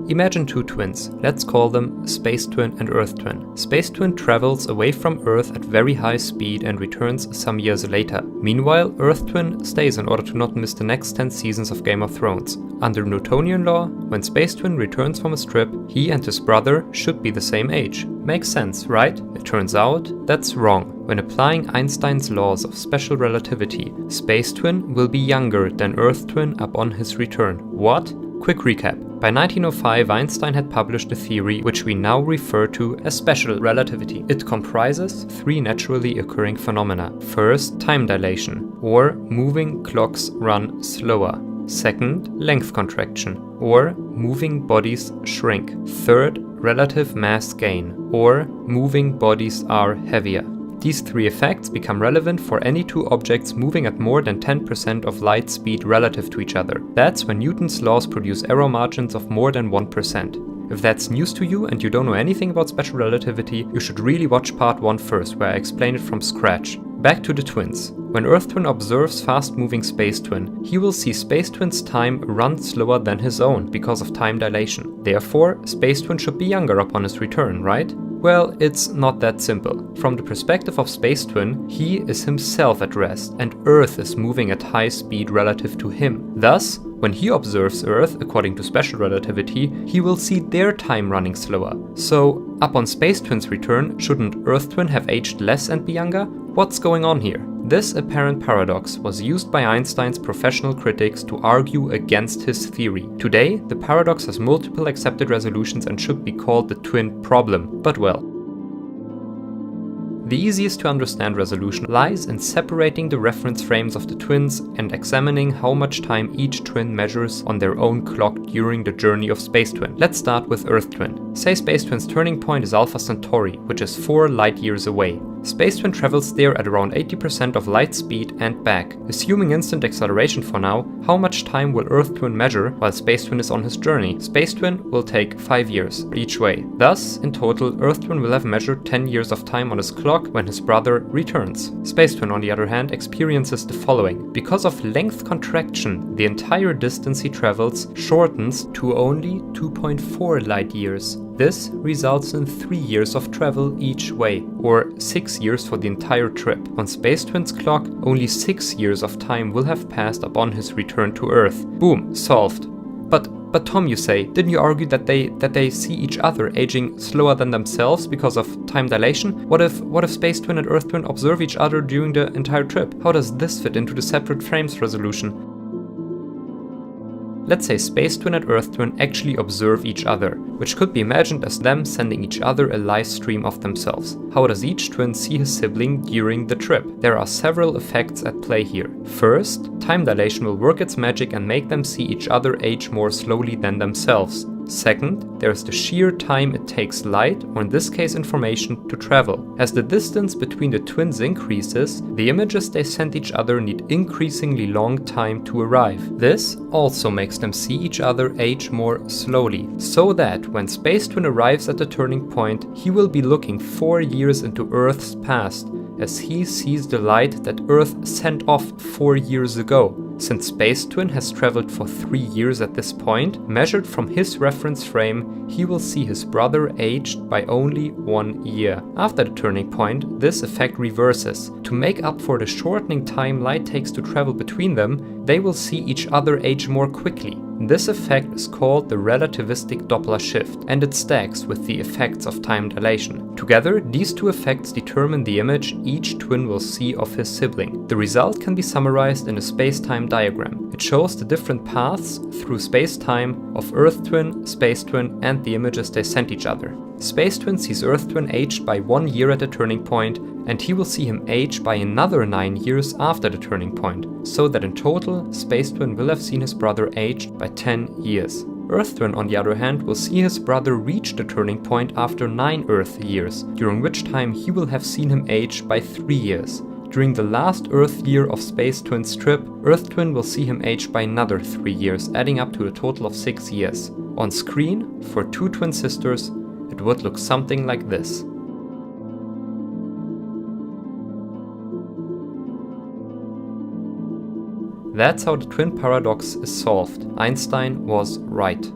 Imagine two twins. Let's call them Space Twin and Earth Twin. Space Twin travels away from Earth at very high speed and returns some years later. Meanwhile, Earth Twin stays in order to not miss the next 10 seasons of Game of Thrones. Under Newtonian law, when Space Twin returns from his trip, he and his brother should be the same age. Makes sense, right? It turns out that's wrong. When applying Einstein's laws of special relativity, Space Twin will be younger than Earth Twin upon his return. What? Quick recap. By 1905, Einstein had published a theory which we now refer to as special relativity. It comprises three naturally occurring phenomena. First, time dilation, or moving clocks run slower. Second, length contraction, or moving bodies shrink. Third, relative mass gain, or moving bodies are heavier. These three effects become relevant for any two objects moving at more than 10% of light speed relative to each other. That's when Newton's laws produce error margins of more than 1%. If that's news to you and you don't know anything about special relativity, you should really watch part 1 first, where I explain it from scratch. Back to the twins. When Earth Twin observes fast-moving Space Twin, he will see Space Twin's time run slower than his own because of time dilation. Therefore, Space Twin should be younger upon his return, right? Well, it's not that simple. From the perspective of Space Twin, he is himself at rest, and Earth is moving at high speed relative to him. Thus, when he observes Earth, according to special relativity, he will see their time running slower. So, upon Space Twin's return, shouldn't Earth Twin have aged less and be younger? What's going on here? This apparent paradox was used by Einstein's professional critics to argue against his theory. Today, the paradox has multiple accepted resolutions and should be called the twin problem, but well. The easiest to understand resolution lies in separating the reference frames of the twins and examining how much time each twin measures on their own clock during the journey of Space Twin. Let's start with Earth Twin. Say Space Twin's turning point is Alpha Centauri, which is 4 light years away. Space Twin travels there at around 80% of light speed and back. Assuming instant acceleration for now, how much time will Earth Twin measure while Space Twin is on his journey? Space Twin will take 5 years each way. Thus, in total, Earth Twin will have measured 10 years of time on his clock when his brother returns. Space Twin, on the other hand, experiences the following. Because of length contraction, the entire distance he travels shortens to only 2.4 light years. This results in 3 years of travel each way, or 6 years for the entire trip. On Space Twin's clock, only 6 years of time will have passed upon his return to Earth. Boom, solved. But Tom, you say, didn't you argue that they see each other aging slower than themselves because of time dilation? What if Space Twin and Earth Twin observe each other during the entire trip? How does this fit into the separate frames resolution? Let's say Space Twin and Earth Twin actually observe each other, which could be imagined as them sending each other a live stream of themselves. How does each twin see his sibling during the trip? There are several effects at play here. First, time dilation will work its magic and make them see each other age more slowly than themselves. Second, there is the sheer time it takes light, or in this case information, to travel. As the distance between the twins increases, the images they send each other need increasingly long time to arrive. This also makes them see each other age more slowly, so that when Space Twin arrives at the turning point, he will be looking 4 years into Earth's past, as he sees the light that Earth sent off 4 years ago. Since Space Twin has traveled for 3 years at this point, measured from his reference frame, he will see his brother aged by only 1 year. After the turning point, this effect reverses. To make up for the shortening time light takes to travel between them, they will see each other age more quickly. This effect is called the relativistic Doppler shift, and it stacks with the effects of time dilation. Together, these two effects determine the image each twin will see of his sibling. The result can be summarized in a space-time diagram. It shows the different paths through space-time of Earth Twin, Space Twin, and the images they sent each other. Space Twin sees Earth Twin aged by 1 year at the turning point, and he will see him age by another 9 years after the turning point, so that in total, Space Twin will have seen his brother aged by 10 years. Earth Twin, on the other hand, will see his brother reach the turning point after 9 Earth years, during which time he will have seen him age by 3 years. During the last Earth year of Space Twin's trip, Earth Twin will see him age by another 3 years, adding up to a total of 6 years. On screen, for two twin sisters, it would look something like this. That's how the twin paradox is solved. Einstein was right.